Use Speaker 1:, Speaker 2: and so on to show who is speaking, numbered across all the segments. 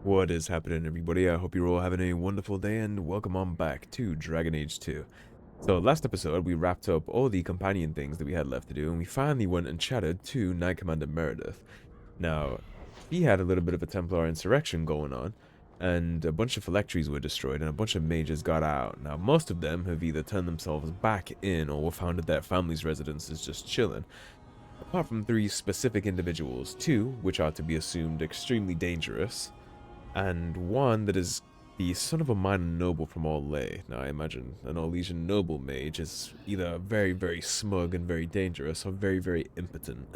Speaker 1: What is happening, everybody? I hope you're all having a wonderful day, and welcome on back to Dragon Age 2. So, last episode, we wrapped up all the companion things that we had left to do, and we finally went and chatted to Knight Commander Meredith. Now, he had a little bit of a Templar insurrection going on, and a bunch of phylacteries were destroyed, and a bunch of mages got out. Now, most of them have either turned themselves back in, or found that their family's residence is just chilling. Apart from 3 specific individuals, 2 which are to be assumed extremely dangerous, and 1 that is the son of a minor noble from Orlais. Now, I imagine an Orlesian noble mage is either very, very smug and very dangerous, or very, very impotent.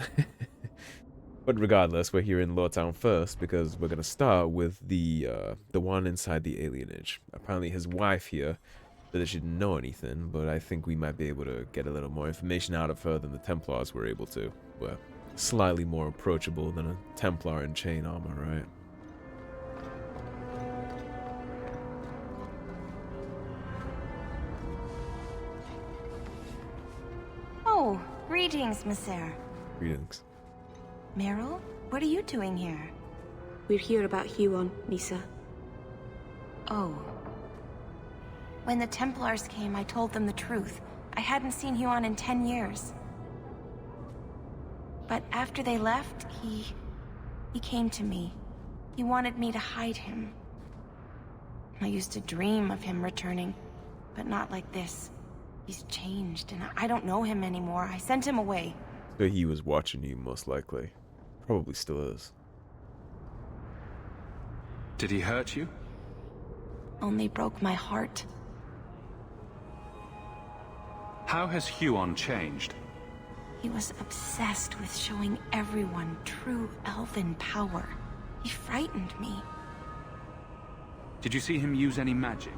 Speaker 1: But regardless, we're here in Lawtown first, because we're going to start with the one inside the Alienage. Apparently his wife here said that she didn't know anything, but I think we might be able to get a little more information out of her than the Templars were able to. We're slightly more approachable than a Templar in chain armor, right?
Speaker 2: Oh, greetings, Monsieur.
Speaker 1: Greetings.
Speaker 2: Meryl, what are you doing here?
Speaker 3: We're here about Huon, Nisa.
Speaker 2: Oh. When the Templars came, I told them the truth. I hadn't seen Huon in 10 years. But after they left, he came to me. He wanted me to hide him. I used to dream of him returning, but not like this. He's changed, and I don't know him anymore. I sent him away.
Speaker 1: So he was watching you, most likely. Probably still is.
Speaker 4: Did he hurt you?
Speaker 2: Only broke my heart.
Speaker 4: How has Huon changed?
Speaker 2: He was obsessed with showing everyone true elven power. He frightened me.
Speaker 4: Did you see him use any magic?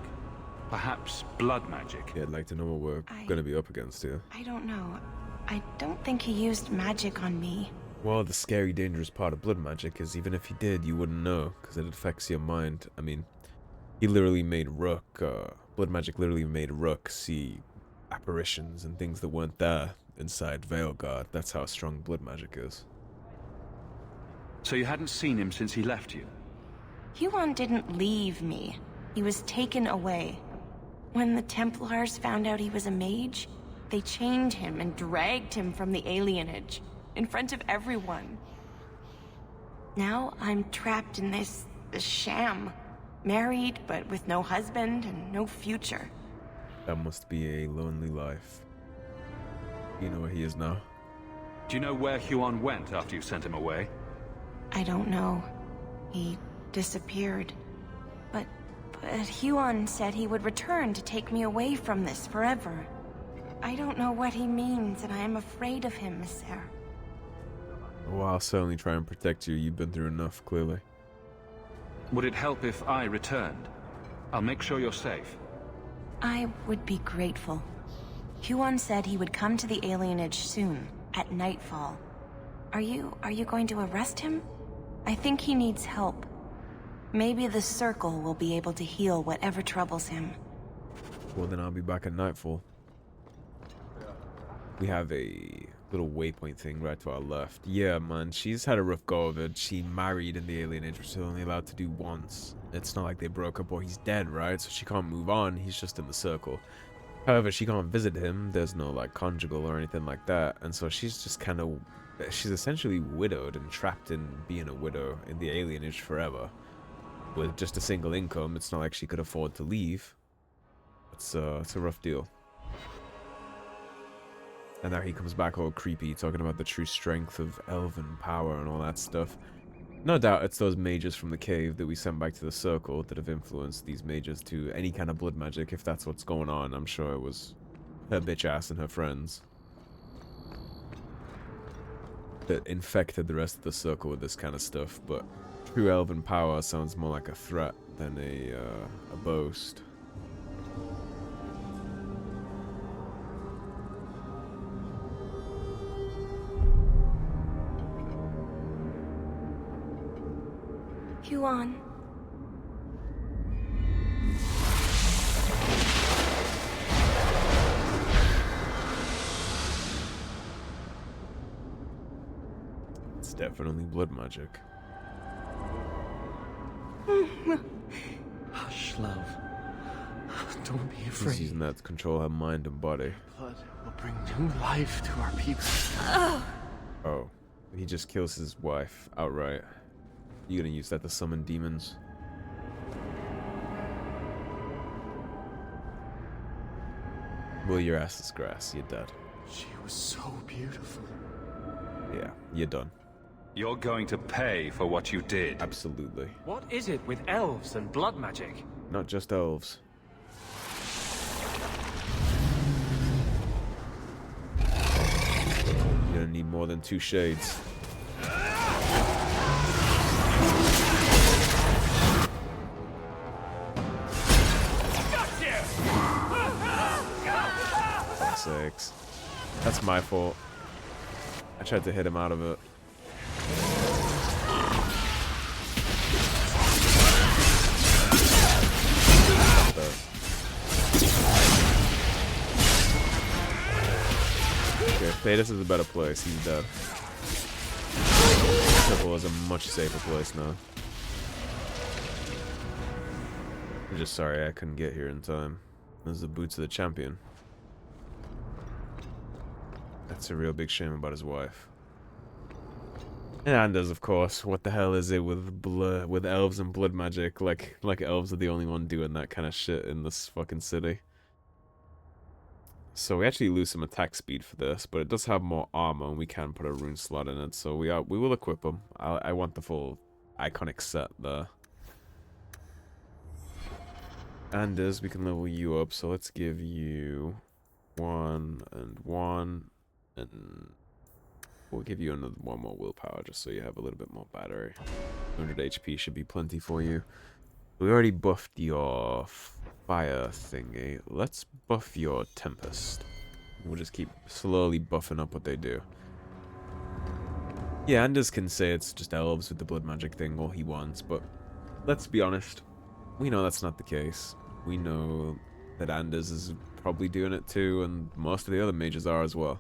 Speaker 4: Perhaps blood magic?
Speaker 1: Yeah, I'd like to know what we're gonna be up against here.
Speaker 2: I don't know. I don't think he used magic on me.
Speaker 1: Well, the scary, dangerous part of blood magic is even if he did, you wouldn't know, because it affects your mind. I mean, he literally made Rook, blood magic literally made Rook see apparitions and things that weren't there inside Veilguard. That's how strong blood magic is.
Speaker 4: So you hadn't seen him since he left you?
Speaker 2: Huon didn't leave me. He was taken away. When the Templars found out he was a mage, they chained him and dragged him from the Alienage, in front of everyone. Now I'm trapped in this sham. Married, but with no husband and no future.
Speaker 1: That must be a lonely life. You know where he is now?
Speaker 4: Do you know where Huon went after you sent him away?
Speaker 2: I don't know. He disappeared. But Huon said he would return to take me away from this forever. I don't know what he means, and I am afraid of him, Monsieur.
Speaker 1: Well, I'll certainly try and protect you. You've been through enough, clearly.
Speaker 4: Would it help if I returned? I'll make sure you're safe.
Speaker 2: I would be grateful. Huon said he would come to the Alienage soon, at nightfall. Are you going to arrest him? I think he needs help. Maybe the Circle will be able to heal whatever troubles him.
Speaker 1: Well, then I'll be back at nightfall. We have a little waypoint thing right to our left. Yeah, man, she's had a rough go of it. She married in the Alienage, which she's only allowed to do once. It's not like they broke up or he's dead, right? So she can't move on. He's just in the Circle. However, she can't visit him. There's no, like, conjugal or anything like that. And so she's just kind of... She's essentially widowed and trapped in being a widow in the Alienage forever. With just a single income, it's not like she could afford to leave. It's a rough deal. And now he comes back all creepy, talking about the true strength of elven power and all that stuff. No doubt it's those mages from the cave that we sent back to the Circle that have influenced these mages to any kind of blood magic, if that's what's going on. I'm sure it was her bitch ass and her friends that infected the rest of the Circle with this kind of stuff, but true elven power sounds more like a threat than a boast.
Speaker 2: Huon.
Speaker 1: It's definitely blood magic.
Speaker 2: Hmm.
Speaker 5: Hush, love. Don't be
Speaker 1: She's
Speaker 5: afraid.
Speaker 1: using that to control her mind and body.
Speaker 5: Blood will bring new life to our people.
Speaker 1: Oh, he just kills his wife outright. You gonna use that to summon demons? Well, your ass is grass. You're dead.
Speaker 5: She was so beautiful.
Speaker 1: Yeah, you're done.
Speaker 4: You're going to pay for what you did.
Speaker 1: Absolutely.
Speaker 6: What is it with elves and blood magic?
Speaker 1: Not just elves. You're gonna need more than 2 shades. For sakes. That's my fault. I tried to hit him out of it. Okay, Thedas is a better place. He's dead. Temple is a much safer place now. I'm just sorry I couldn't get here in time. Those are the boots of the champion. That's a real big shame about his wife. And Anders, of course. What the hell is it with with elves and blood magic? Like elves are the only one doing that kind of shit in this fucking city. So we actually lose some attack speed for this, but it does have more armor, and we can put a rune slot in it. So we will equip them. I want the full iconic set there. Anders, we can level you up. So let's give you 1 and 1, and we'll give you another 1 more willpower, just so you have a little bit more battery. 100 HP should be plenty for you. We already buffed your fire thingy. Let's buff your tempest. We'll just keep slowly buffing up what they do. Yeah, Anders can say it's just elves with the blood magic thing all he wants, but let's be honest. We know that's not the case. We know that Anders is probably doing it too, and most of the other mages are as well.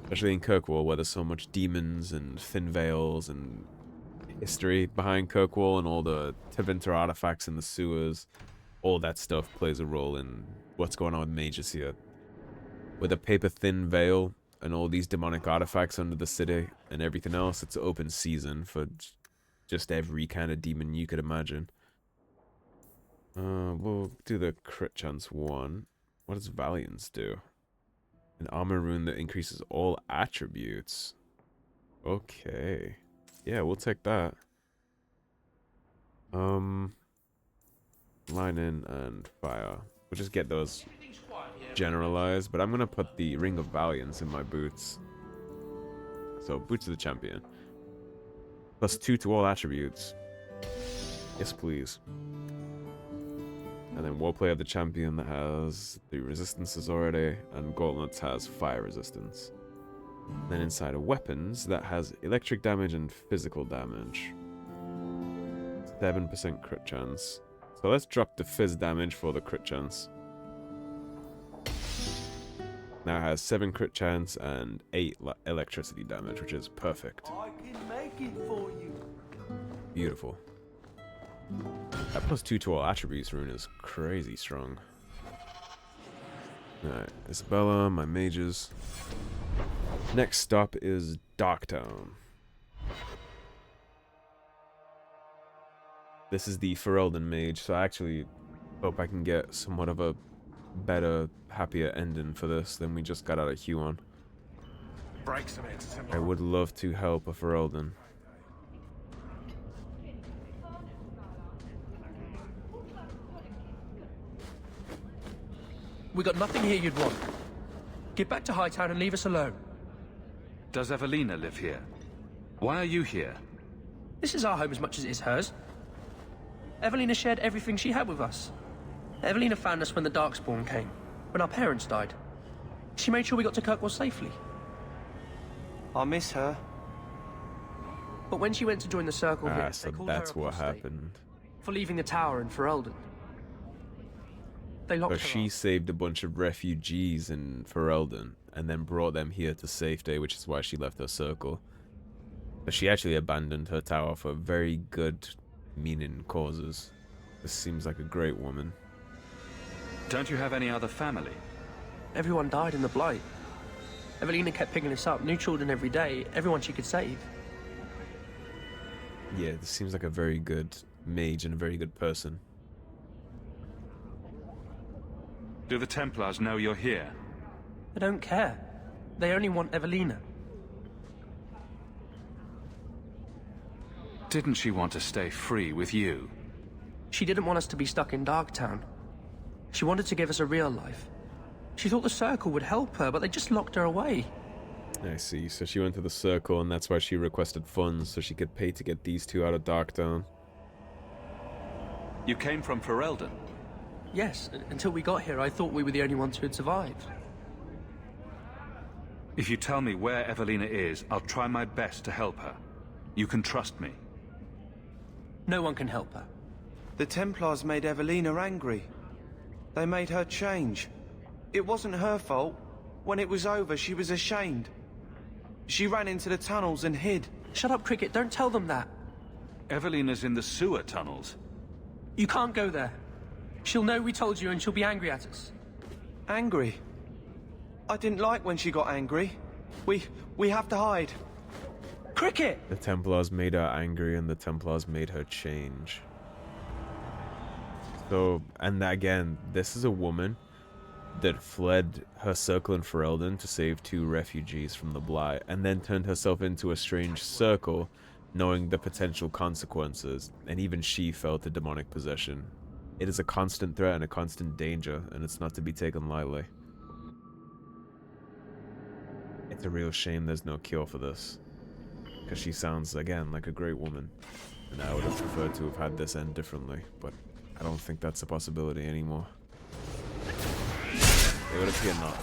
Speaker 1: Especially in Kirkwall, where there's so much demons and thin veils and history behind Kirkwall and all the Tevinter artifacts in the sewers. All that stuff plays a role in what's going on with mages here. With a paper-thin veil and all these demonic artifacts under the city and everything else, it's open season for just every kind of demon you could imagine. We'll do the crit chance 1. What does Valiance do? An armor rune that increases all attributes. Okay. Yeah, we'll take that. Lightning and fire. We'll just get those generalized, but I'm gonna put the Ring of Valiance in my boots. So, boots of the champion. +2 to all attributes. Yes, please. And then Warplay of the champion that has the resistances already, and Gauntlets has fire resistance. Then inside of weapons, that has electric damage and physical damage. 7% crit chance. So let's drop the fizz damage for the crit chance. Now it has 7 crit chance and 8 electricity damage, which is perfect.
Speaker 5: I can make it for you.
Speaker 1: Beautiful. That +2 to all attributes rune is crazy strong. Alright, Isabella, my mages. Next stop is Darktown. This is the Ferelden mage, so I actually hope I can get somewhat of a better, happier ending for this than we just got out of Huon. I would love to help a Ferelden.
Speaker 6: We got nothing here you'd want. Get back to Hightown and leave us alone.
Speaker 4: Does Evelina live here? Why are you here?
Speaker 6: This is our home as much as it is hers. Evelina shared everything she had with us. Evelina found us when the Darkspawn came, when our parents died. She made sure we got to Kirkwall safely.
Speaker 5: I miss her.
Speaker 6: But when she went to join the circle here,
Speaker 1: So
Speaker 6: they called
Speaker 1: that's
Speaker 6: her
Speaker 1: what
Speaker 6: apostate
Speaker 1: happened.
Speaker 6: for leaving the tower in Ferelden. They locked
Speaker 1: So
Speaker 6: her
Speaker 1: she
Speaker 6: up.
Speaker 1: saved a bunch of refugees in Ferelden and then brought them here to safety, which is why she left her circle. But she actually abandoned her tower for very good meaning causes. This seems like a great woman.
Speaker 4: Don't you have any other family?
Speaker 6: Everyone died in the Blight. Evelina kept picking us up, new children every day, everyone she could save.
Speaker 1: Yeah, this seems like a very good mage and a very good person.
Speaker 4: Do the Templars know you're here?
Speaker 6: They don't care. They only want Evelina.
Speaker 4: Didn't she want to stay free with you?
Speaker 6: She didn't want us to be stuck in Darktown. She wanted to give us a real life. She thought the Circle would help her, but they just locked her away.
Speaker 1: I see, so she went to the Circle and that's why she requested funds so she could pay to get these two out of Darktown.
Speaker 4: You came from Ferelden?
Speaker 6: Yes, until we got here I thought we were the only ones who had survived.
Speaker 4: If you tell me where Evelina is, I'll try my best to help her. You can trust me.
Speaker 6: No one can help her.
Speaker 5: The Templars made Evelina angry. They made her change. It wasn't her fault. When it was over, she was ashamed. She ran into the tunnels and hid.
Speaker 6: Shut up, Cricket, don't tell them that.
Speaker 4: Evelina's in the sewer tunnels.
Speaker 6: You can't go there. She'll know we told you and she'll be angry at us.
Speaker 5: Angry? I didn't like when she got angry. We have to hide.
Speaker 6: Cricket!
Speaker 1: The Templars made her angry and the Templars made her change. So, and again, this is a woman that fled her circle in Ferelden to save two refugees from the Blight, and then turned herself into a strange circle, knowing the potential consequences, and even she felt a demonic possession. It is a constant threat and a constant danger, and it's not to be taken lightly. It's a real shame there's no cure for this, because she sounds, again, like a great woman, and I would have preferred to have had this end differently, but I don't think that's a possibility anymore. It would appear not.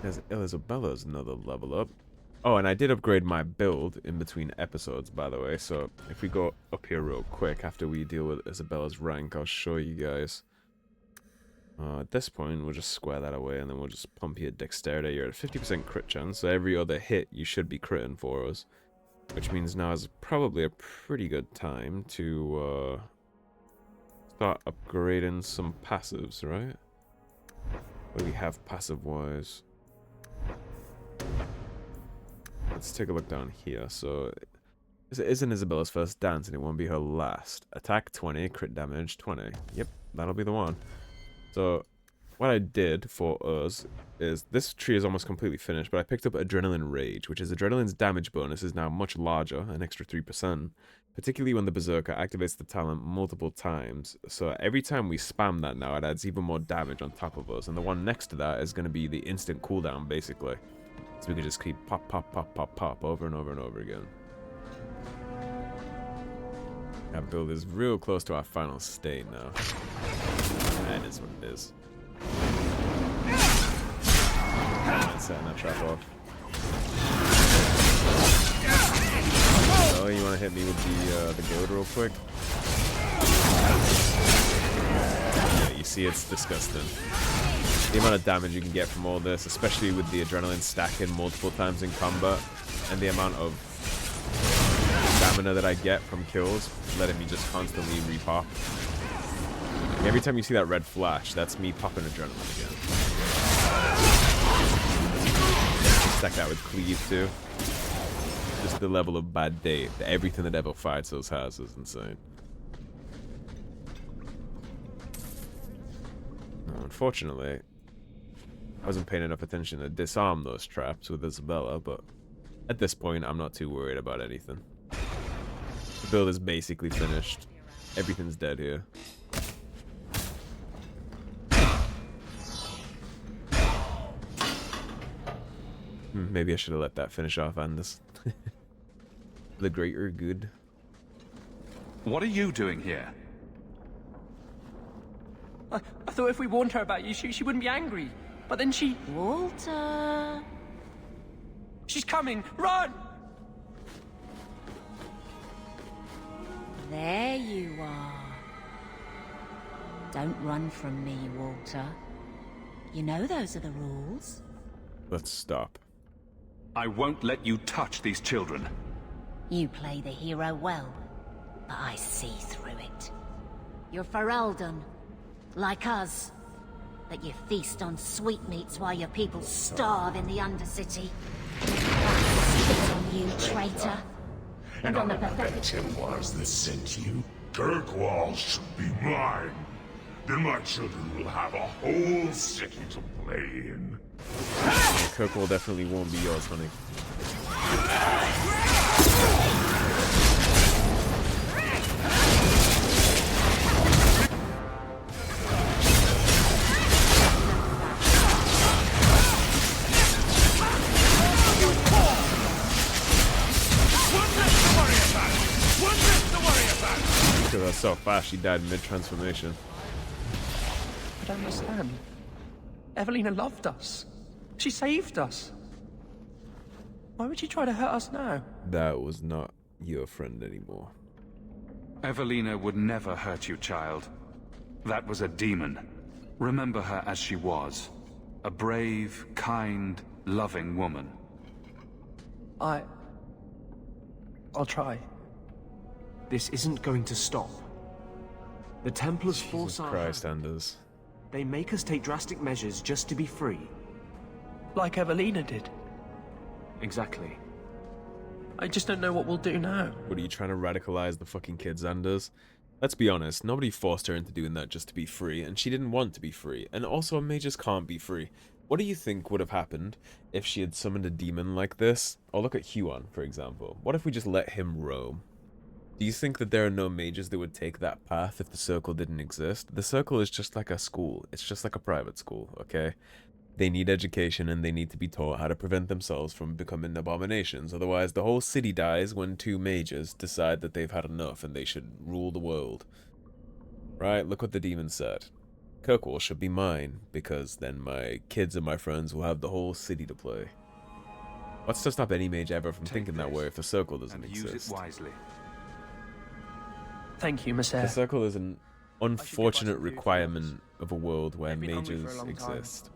Speaker 1: There's Isabella's another level up. Oh, and I did upgrade my build in between episodes, by the way, so if we go up here real quick after we deal with Isabella's rank, I'll show you guys. At this point, we'll just square that away, and then we'll just pump your dexterity. You're at a 50% crit chance, so every other hit you should be critting for us. Which means now is probably a pretty good time to start upgrading some passives, right? What do we have passive-wise? Let's take a look down here. So, it isn't Isabella's first dance, and it won't be her last. Attack 20, crit damage 20. Yep, that'll be the one. So, what I did for us is, this tree is almost completely finished, but I picked up Adrenaline Rage, which is Adrenaline's damage bonus is now much larger, an extra 3%, particularly when the Berserker activates the talent multiple times. So every time we spam that now, it adds even more damage on top of us, and the one next to that is going to be the instant cooldown, basically. So we can just keep pop, pop, pop, pop, pop over and over and over again. Our build is real close to our final state now. That is what it is. Setting that trap off. Oh, you want to hit me with the goad real quick? Yeah, you see, it's disgusting. The amount of damage you can get from all this, especially with the adrenaline stacking multiple times in combat, and the amount of stamina that I get from kills, letting me just constantly repop. Every time you see that red flash, that's me popping adrenaline again. Stack that with cleave too. Just the level of bad day, everything that ever fights those has is insane. Unfortunately, I wasn't paying enough attention to disarm those traps with Isabella, but at this point, I'm not too worried about anything. The build is basically finished. Everything's dead here. Maybe I should have let that finish off on this. The greater good.
Speaker 4: What are you doing here?
Speaker 6: I thought if we warned her about you, she wouldn't be angry. But then she...
Speaker 2: Walter...
Speaker 6: She's coming! Run!
Speaker 7: There you are. Don't run from me, Walter. You know those are the rules.
Speaker 1: Let's stop.
Speaker 4: I won't let you touch these children.
Speaker 7: You play the hero well, but I see through it. You're Ferelden, like us. But you feast on sweetmeats while your people starve in the Undercity. That's on you, traitor.
Speaker 8: And on the pathetic Templars that sent you, Kirkwalls should be mine. Then my children will have a whole city to play in.
Speaker 1: Kirkwall definitely won't be yours, honey. Because that's so fast, she died mid-transformation.
Speaker 6: I don't understand. Evelina loved us. She saved us. Why would she try to hurt us now?
Speaker 1: That was not your friend anymore.
Speaker 4: Evelina would never hurt you, child. That was a demon. Remember her as she was. A brave, kind, loving woman.
Speaker 6: I'll try.
Speaker 9: This isn't going to stop. The Templars force
Speaker 1: Jesus
Speaker 9: our
Speaker 1: Christ,
Speaker 9: hand.
Speaker 1: Anders.
Speaker 9: They make us take drastic measures just to be free.
Speaker 6: Like Evelina did.
Speaker 9: Exactly.
Speaker 6: I just don't know what we'll do now.
Speaker 1: What, are you trying to radicalize the fucking kids, Anders? Let's be honest, nobody forced her into doing that just to be free, and she didn't want to be free. And also, mages can't be free. What do you think would have happened if she had summoned a demon like this? Or look at Huon, for example. What if we just let him roam? Do you think that there are no mages that would take that path if the Circle didn't exist? The Circle is just like a school. It's just like a private school, okay? They need education and they need to be taught how to prevent themselves from becoming abominations. Otherwise, the whole city dies when two mages decide that they've had enough and they should rule the world. Right? Look what the demon said. Kirkwall should be mine, because then my kids and my friends will have the whole city to play. What's to stop any mage ever from thinking that way if the Circle doesn't exist?
Speaker 4: Use it wisely.
Speaker 6: Thank you, Miss Eyre.
Speaker 1: The Circle is an unfortunate requirement of a world where
Speaker 6: They've been hungry
Speaker 1: mages
Speaker 6: for a long time.
Speaker 1: exist.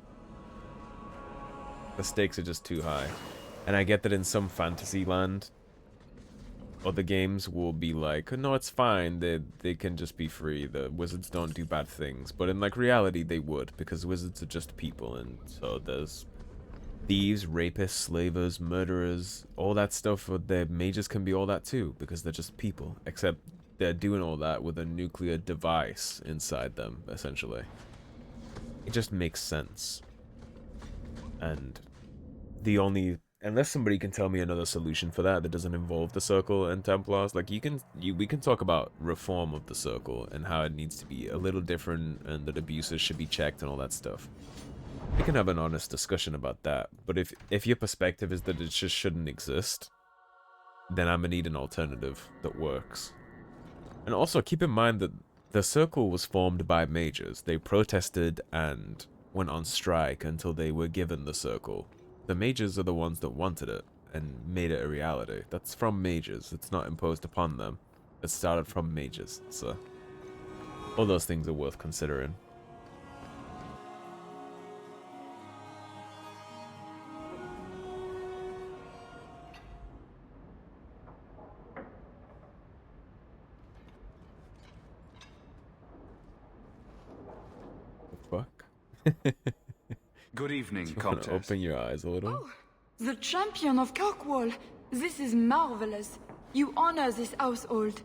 Speaker 1: The stakes are just too high. And I get that in some fantasy land, other games will be like, no, it's fine, they can just be free, the wizards don't do bad things. But in like reality, they would, because wizards are just people, and so there's thieves, rapists, slavers, murderers, all that stuff. The mages can be all that too, because they're just people, except they're doing all that with a nuclear device inside them, essentially. It just makes sense. And unless somebody can tell me another solution for that doesn't involve the Circle and Templars, like we can talk about reform of the Circle and how it needs to be a little different and that abuses should be checked and all that stuff. We can have an honest discussion about that. But if your perspective is that it just shouldn't exist, then I'm gonna need an alternative that works. And also keep in mind that the Circle was formed by mages. They protested and went on strike until they were given the Circle. The mages are the ones that wanted it and made it a reality. That's from mages. It's not imposed upon them. It started from mages. So all those things are worth considering. Fuck.
Speaker 4: Good evening,
Speaker 1: You wanna
Speaker 4: Comtesse.
Speaker 1: open your eyes a little?
Speaker 10: Oh, the champion of Kirkwall. This is marvelous. You honor this household.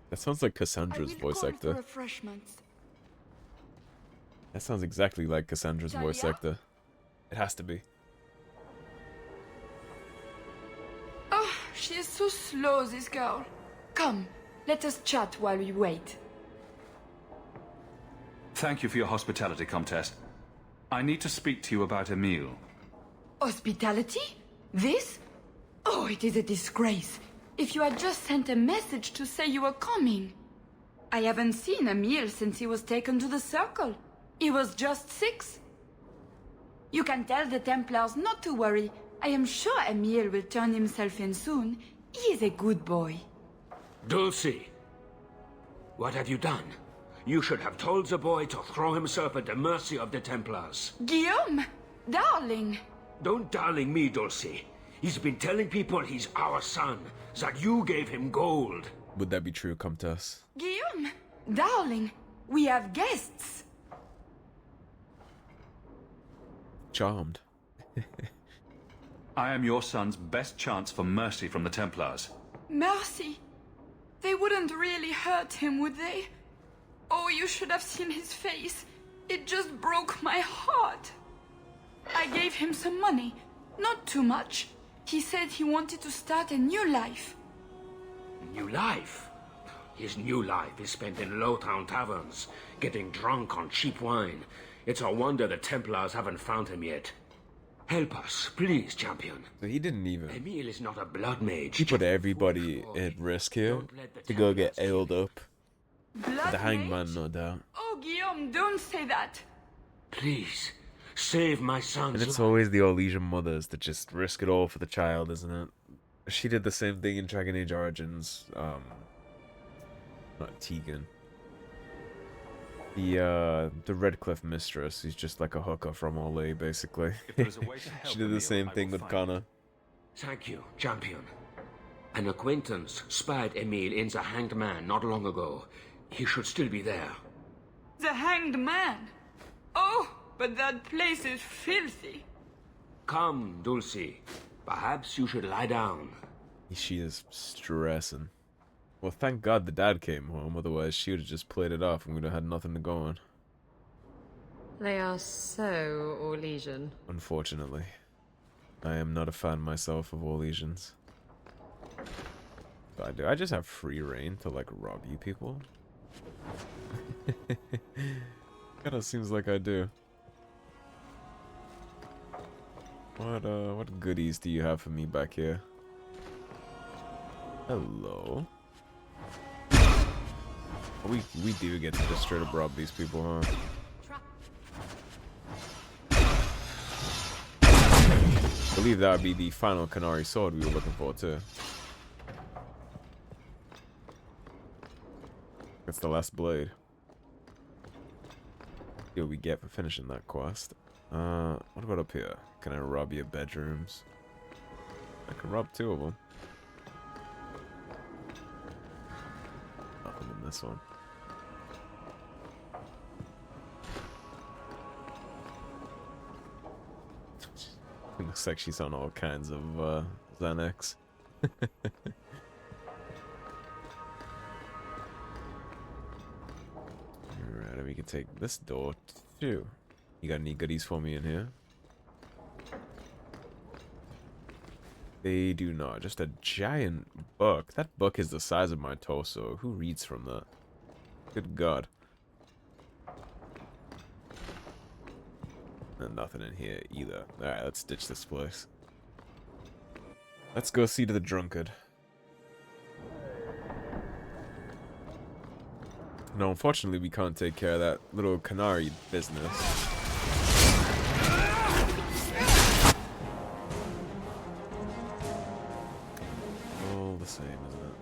Speaker 1: That sounds like
Speaker 10: I
Speaker 1: Cassandra's
Speaker 10: will
Speaker 1: voice
Speaker 10: call for
Speaker 1: actor.
Speaker 10: refreshments.
Speaker 1: That sounds exactly like Cassandra's voice
Speaker 10: Talia?
Speaker 1: actor. It has to be.
Speaker 10: Oh, she is so slow, this girl. Come, let us chat while we wait.
Speaker 4: Thank you for your hospitality, Comtesse. I need to speak to you about a meal.
Speaker 10: Hospitality? This? Oh, it is a disgrace. If you had just sent a message to say you were coming. I haven't seen Emil since he was taken to the Circle. He was just 6. You can tell the Templars not to worry. I am sure Emile will turn himself in soon. He is a good boy.
Speaker 11: Dulcie, what have you done? You should have told the boy to throw himself at the mercy of the Templars.
Speaker 10: Guillaume! Darling!
Speaker 11: Don't darling me, Dulcie. He's been telling people he's our son, that you gave him gold.
Speaker 1: Would that be true, Comtesse?
Speaker 10: Guillaume! Darling! We have guests!
Speaker 1: Charmed.
Speaker 4: I am your son's best chance for mercy from the Templars.
Speaker 10: Mercy! They wouldn't really hurt him, would they? Oh, you should have seen his face. It just broke my heart. I gave him some money. Not too much. He said he wanted to start a new life.
Speaker 11: New life? His new life is spent in low-town taverns, getting drunk on cheap wine. It's a wonder the Templars haven't found him yet. Help us, please, champion.
Speaker 1: So he didn't even...
Speaker 11: Emile is not a blood mage.
Speaker 1: He put everybody at risk here to go get ailed up.
Speaker 10: Blood
Speaker 1: The hangman,
Speaker 10: mage?
Speaker 1: no doubt.
Speaker 10: Oh, Guillaume, don't say that.
Speaker 11: Please, save my son's
Speaker 1: And it's
Speaker 11: life.
Speaker 1: always the Orlesian mothers that just risk it all for the child, isn't it? She did the same thing in Dragon Age Origins. Not Tegan. The Redcliffe mistress, who's just like a hooker from Orlais, basically.
Speaker 4: If there is a way to help
Speaker 1: She did the
Speaker 4: Emile,
Speaker 1: same
Speaker 4: I
Speaker 1: thing
Speaker 4: will
Speaker 1: with
Speaker 4: find
Speaker 1: Connor.
Speaker 11: Thank you, champion. An acquaintance spied Emile in the Hanged Man not long ago. He should still be there.
Speaker 10: The Hanged Man. Oh, but that place is filthy.
Speaker 11: Come, Dulcie. Perhaps you should lie down.
Speaker 1: She is stressing. Well, thank God the dad came home, otherwise she would have just played it off and we'd have had nothing to go on.
Speaker 12: They are so Orlesian.
Speaker 1: Unfortunately. I am not a fan myself of Orlesians. But do I just have free reign to, like, rob you people? Kinda seems like I do. What goodies do you have for me back here? Hello? We do get to just straight up rob these people, huh? I believe that would be the final Qunari sword we were looking for, too. That's the last blade. See what we get for finishing that quest. What about up here? Can I rob your bedrooms? I can rob 2 of them. Nothing in this one. It looks like she's on all kinds of Xanax. Alright, we can take this door too. You got any goodies for me in here? They do not. Just a giant book. That book is the size of my torso. Who reads from that? Good God. And nothing in here either. Alright, let's ditch this place. Let's go see to the drunkard. No, unfortunately we can't take care of that little Qunari business. All the same, isn't it?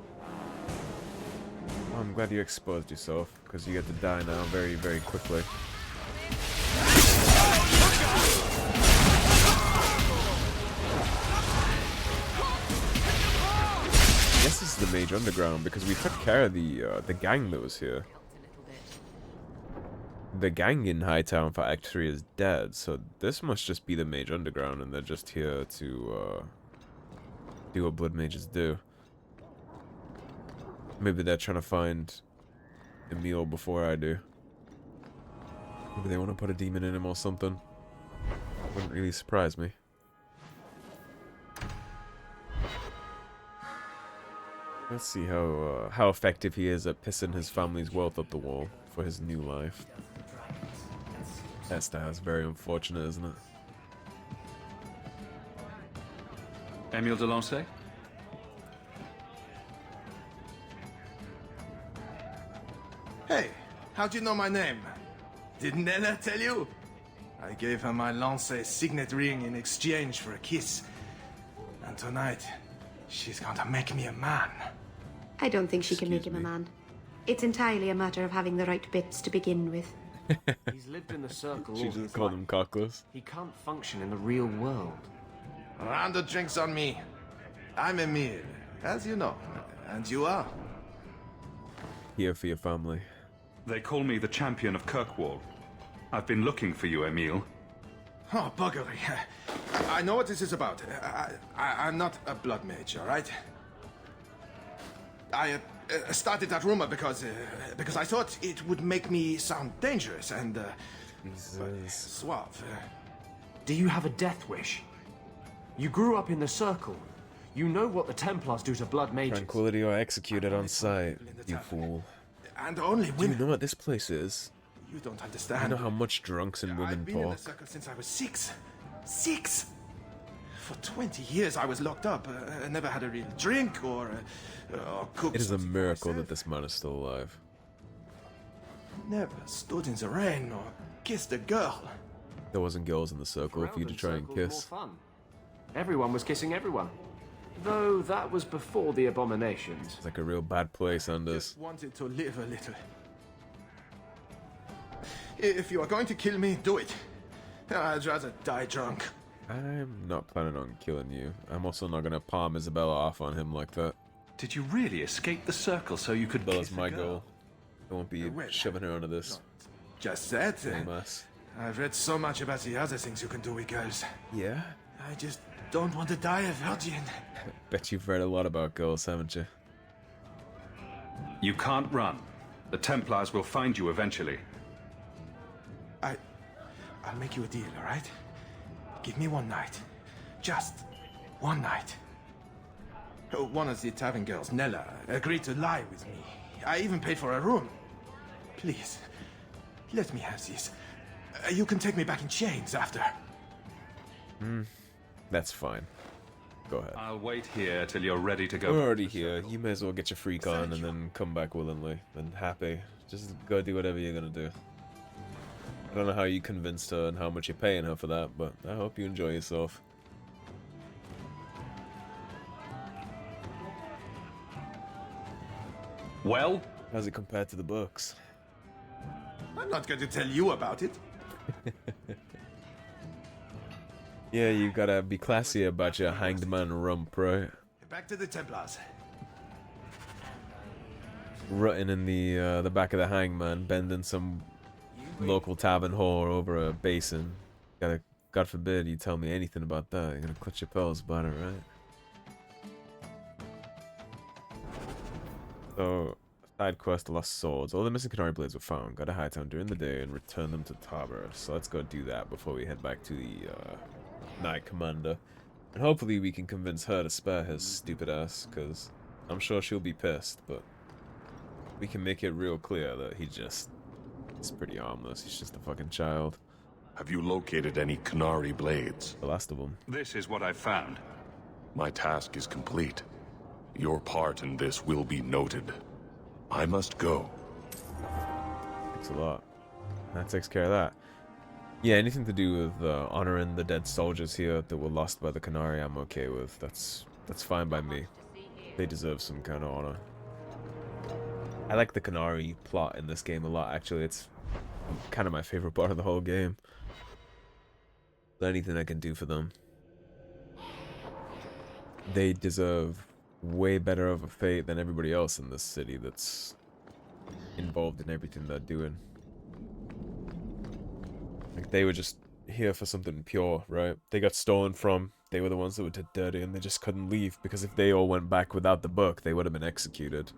Speaker 1: Well, I'm glad you exposed yourself, because you get to die now very, very quickly. I guess this is the Mage Underground because we took care of the gang that was here. The gang in Hightown for Act 3 is dead, so this must just be the Mage Underground, and they're just here to do what Blood Mages do. Maybe they're trying to find Emile before I do. Maybe they want to put a demon in him or something. Wouldn't really surprise me. Let's see how effective he is at pissing his family's wealth up the wall for his new life. That's very unfortunate, isn't it?
Speaker 4: Emile de Lancey?
Speaker 13: Hey, how'd you know my name? Didn't Ella tell you? I gave her my Lance's signet ring in exchange for a kiss. And tonight, she's going to make me a man.
Speaker 3: I don't think she can make him a man. It's entirely a matter of having the right bits to begin with.
Speaker 9: He's lived in the circle
Speaker 1: She
Speaker 9: all
Speaker 1: just
Speaker 9: his
Speaker 1: called
Speaker 9: life.
Speaker 1: him cockless.
Speaker 9: He can't function in the real world.
Speaker 13: A round of drinks on me. I'm Emil, as you know. And you are?
Speaker 1: Here for your family.
Speaker 4: They call me the champion of Kirkwall. I've been looking for you, Emil.
Speaker 13: Oh, buggery. I know what this is about. I'm not a blood mage, all right? I started that rumor because I thought it would make me sound dangerous and suave.
Speaker 9: Do you have a death wish? You grew up in the circle. You know what the Templars do to blood mages.
Speaker 1: Tranquility or executed on sight, you fool.
Speaker 13: And only
Speaker 1: Do
Speaker 13: women.
Speaker 1: you know what this place is?
Speaker 13: You don't
Speaker 1: You
Speaker 13: understand.
Speaker 1: know how much drunks and women
Speaker 13: I've been in the
Speaker 1: talk?
Speaker 13: circle since I was 6. 6! For 20 years I was locked up. Never had a real drink or cooked.
Speaker 1: It is a
Speaker 13: something for
Speaker 1: miracle
Speaker 13: myself.
Speaker 1: that this man is still alive.
Speaker 13: Never stood in the rain or kissed a girl.
Speaker 1: There wasn't girls in the circle for you to try and
Speaker 9: Circle was
Speaker 1: kiss.
Speaker 9: more fun. Everyone was kissing everyone. Though that was before the abominations.
Speaker 1: It's like a real bad place, Anders.
Speaker 13: Just wanted to live a little. If you are going to kill me, do it. I'd rather die drunk.
Speaker 1: I'm not planning on killing you. I'm also not gonna palm Isabella off on him like that.
Speaker 4: Did you really escape the circle so you could
Speaker 1: That
Speaker 4: kiss
Speaker 1: was my
Speaker 4: a girl?
Speaker 1: goal. I won't be shoving her under this.
Speaker 13: Just that.
Speaker 1: Lame ass.
Speaker 13: I've read so much about the other things you can do with girls.
Speaker 1: Yeah?
Speaker 13: I just don't want to die a virgin.
Speaker 1: Bet you've read a lot about girls, haven't you?
Speaker 4: You can't run. The Templars will find you eventually.
Speaker 13: I'll make you a deal, all right? Give me one night. Just one night. One of the tavern girls, Nella, agreed to lie with me. I even paid for a room. Please, let me have this. You can take me back in chains after.
Speaker 1: That's fine. Go ahead.
Speaker 4: I'll wait here till you're ready to go.
Speaker 1: We're already here. You may as well get your freak on and then come back willingly and happy. Just go do whatever you're gonna do. I don't know how you convinced her and how much you're paying her for that, but I hope you enjoy yourself.
Speaker 4: Well?
Speaker 1: How's it compared to the books?
Speaker 13: I'm not going to tell you about it.
Speaker 1: Yeah, you gotta be classy about your hanged man rump, right?
Speaker 13: Back to the Templars.
Speaker 1: Rutting in the back of the hangman, bending some local tavern whore over a basin. God forbid you tell me anything about that. You're gonna clutch your pearls about it, right? So, side quest, Lost Swords. All the missing Qunari blades were found. Go to Hightown during the day and return them to Tabor. So let's go do that before we head back to the Knight Commander. And hopefully we can convince her to spare his stupid ass, because I'm sure she'll be pissed, but we can make it real clear that he's pretty harmless. He's just a fucking child.
Speaker 8: Have you located any Qunari blades?
Speaker 1: The last of them.
Speaker 4: This is what I've found.
Speaker 8: My task is complete. Your part in this will be noted. I must go.
Speaker 1: Thanks a lot. That takes care of that. Yeah, anything to do with honoring the dead soldiers here that were lost by the Qunari, I'm okay with. That's fine by me. They deserve some kind of honor. I like the Qunari plot in this game a lot, actually. It's kind of my favorite part of the whole game. Anything I can do for them. They deserve way better of a fate than everybody else in this city that's involved in everything they're doing. Like, they were just here for something pure, right? They got stolen from, they were the ones that were did dirty, and they just couldn't leave, because if they all went back without the book, they would have been executed.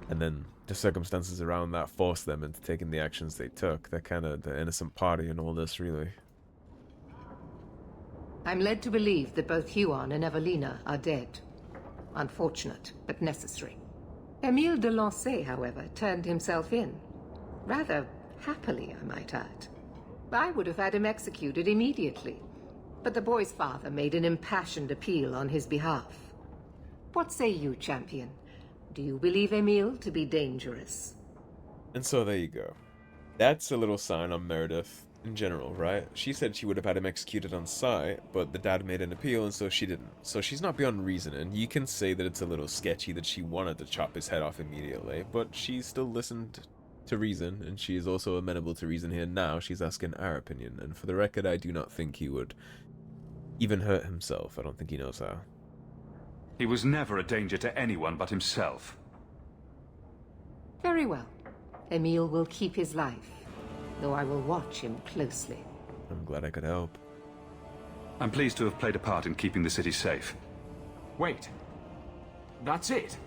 Speaker 1: And then the circumstances around that forced them into taking the actions they took. They're kind of the innocent party in all this, really.
Speaker 14: I'm led to believe that both Huon and Evelina are dead. Unfortunate, but necessary. Emile de Lancey, however, turned himself in. Rather happily, I might add. I would have had him executed immediately, but the boy's father made an impassioned appeal on his behalf. What say you, champion? Do you believe Emile to be dangerous?
Speaker 1: And so there you go. That's a little sign on Meredith in general, right? She said she would have had him executed on sight, but the dad made an appeal and so she didn't. So she's not beyond reasoning. You can say that it's a little sketchy that she wanted to chop his head off immediately, but she still listened to reason, and she is also amenable to reason here now. She's asking our opinion, and for the record, I do not think he would even hurt himself. I don't think he knows how.
Speaker 4: He was never a danger to anyone but himself.
Speaker 14: Very well. Emile will keep his life, though I will watch him closely.
Speaker 1: I'm glad I could help.
Speaker 4: I'm pleased to have played a part in keeping the city safe.
Speaker 9: Wait. That's it?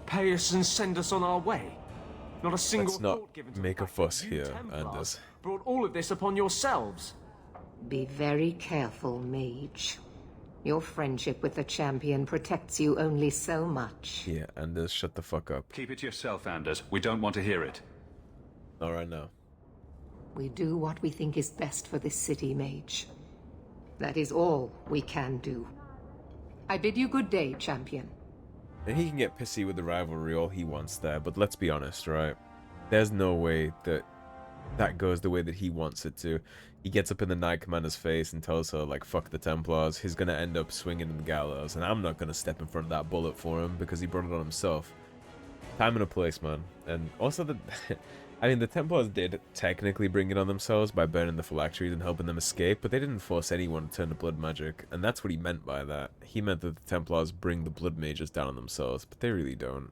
Speaker 9: Pay us and send us on our way? Not a single
Speaker 1: Let's not
Speaker 9: thought given to
Speaker 1: make
Speaker 9: the
Speaker 1: a
Speaker 9: fact
Speaker 1: fuss
Speaker 9: that you
Speaker 1: here,
Speaker 9: Templars
Speaker 1: Anders.
Speaker 9: brought all of this upon yourselves.
Speaker 14: Be very careful, Mage. Your friendship with the champion protects you only so much.
Speaker 1: Yeah, Anders, shut the fuck up.
Speaker 4: Keep it to yourself, Anders. We don't want to hear it.
Speaker 1: Alright now.
Speaker 14: We do what we think is best for this city, Mage. That is all we can do. I bid you good day, champion.
Speaker 1: And he can get pissy with the rivalry all he wants there, but let's be honest, right? There's no way that that goes the way that he wants it to. He gets up in the Knight Commander's face and tells her, like, fuck the Templars. He's gonna end up swinging in the gallows, and I'm not gonna step in front of that bullet for him because he brought it on himself. Time and a place, man. And also I mean, the Templars did technically bring it on themselves by burning the phylacteries and helping them escape, but they didn't force anyone to turn to blood magic, and that's what he meant by that. He meant that the Templars bring the blood mages down on themselves, but they really don't.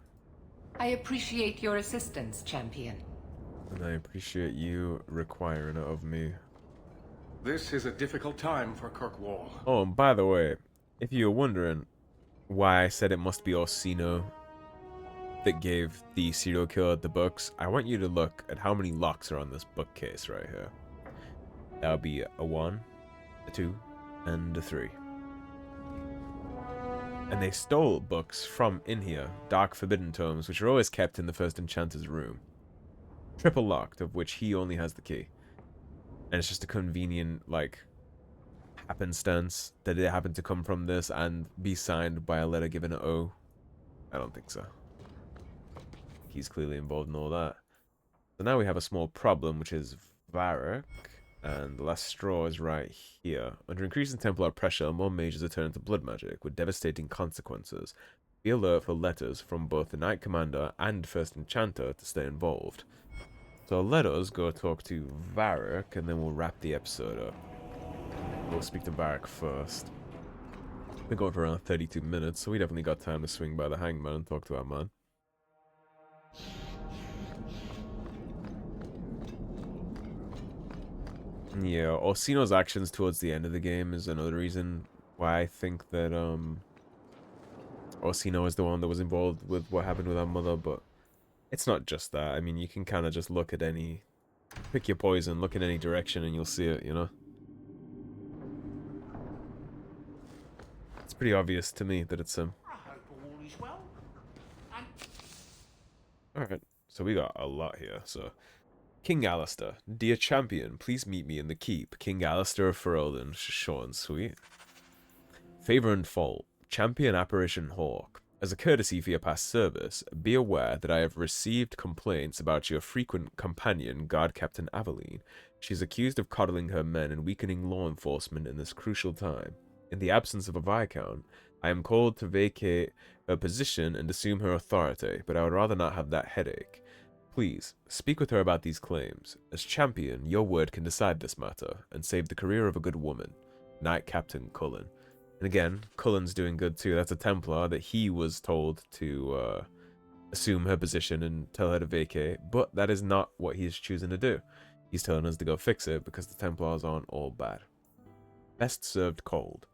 Speaker 14: I appreciate your assistance, champion.
Speaker 1: And I appreciate you requiring it of me.
Speaker 15: This is a difficult time for Kirkwall.
Speaker 1: Oh, and by the way, if you're wondering why I said it must be Orsino that gave the serial killer the books, I want you to look at how many locks are on this bookcase right here. That would be a 1, a 2, and a 3. And they stole books from in here, dark forbidden tomes, which are always kept in the first enchanter's room. Triple locked, of which he only has the key. And it's just a convenient, like, happenstance that it happened to come from this and be signed by a letter given to O. I don't think so. He's clearly involved in all that. So now we have a small problem, which is Varric, and the last straw is right here. Under increasing Templar pressure, more mages are turned into blood magic, with devastating consequences. Be alert for letters from both the Knight Commander and First Enchanter to stay involved. So let us go talk to Varric, and then we'll wrap the episode up. We'll speak to Varric first. We're going for around 32 minutes, so we definitely got time to swing by the Hangman and talk to our man. Yeah, Orsino's actions towards the end of the game is another reason why I think that Orsino is the one that was involved with what happened with our mother, but it's not just that. I mean, you can kind of just look at any... Pick your poison, look in any direction, and you'll see it, you know? It's pretty obvious to me that it's him. Alright, so we got a lot here, so... King Alistair, dear champion, please meet me in the keep. King Alistair of Ferelden, short and sweet. Favor and fault, champion Apparition Hawk. As a courtesy for your past service, be aware that I have received complaints about your frequent companion, Guard Captain Aveline. She is accused of coddling her men and weakening law enforcement in this crucial time. In the absence of a Viscount, I am called to vacate her position and assume her authority, but I would rather not have that headache. Please, speak with her about these claims. As champion, your word can decide this matter, and save the career of a good woman. Knight Captain Cullen. And again, Cullen's doing good too. That's a Templar that he was told to assume her position and tell her to vacate, but that is not what he is choosing to do. He's telling us to go fix it because the Templars aren't all bad. Best served cold.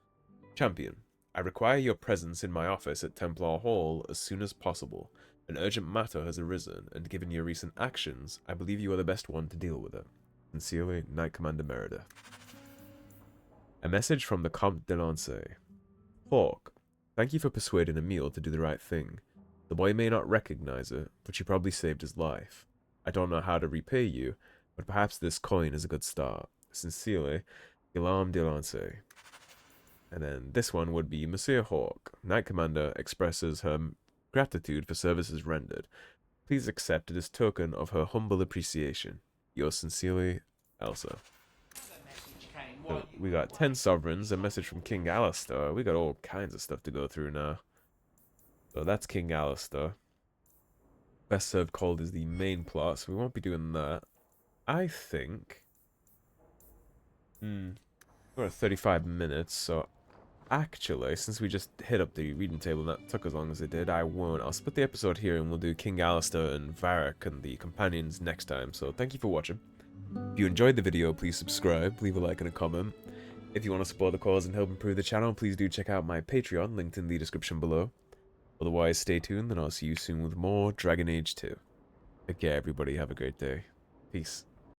Speaker 1: Champion, I require your presence in my office at Templar Hall as soon as possible. An urgent matter has arisen, and given your recent actions, I believe you are the best one to deal with it. Sincerely, Knight Commander Meredith. A message from the Comte de Lancey. Hawk, thank you for persuading Emile to do the right thing. The boy may not recognize it, but you probably saved his life. I don't know how to repay you, but perhaps this coin is a good start. Sincerely, Guillaume de Lancey. And then this one would be Monsieur Hawk. Knight Commander expresses her gratitude for services rendered. Please accept it as token of her humble appreciation. Yours sincerely, Elsa. So we got 10 sovereigns, a message from King Alistair. We got all kinds of stuff to go through now. So that's King Alistair. Best served cold is the main plot, so we won't be doing that. I think... we're at 35 minutes, so actually, since we just hit up the reading table and that took as long as it did, I won't. I'll split the episode here and we'll do King Alistair and Varric and the companions next time. So thank you for watching. If you enjoyed the video, please subscribe, leave a like and a comment. If you want to support the cause and help improve the channel, please do check out my Patreon, linked in the description below. Otherwise, stay tuned and I'll see you soon with more Dragon Age 2. Take care everybody, have a great day. Peace.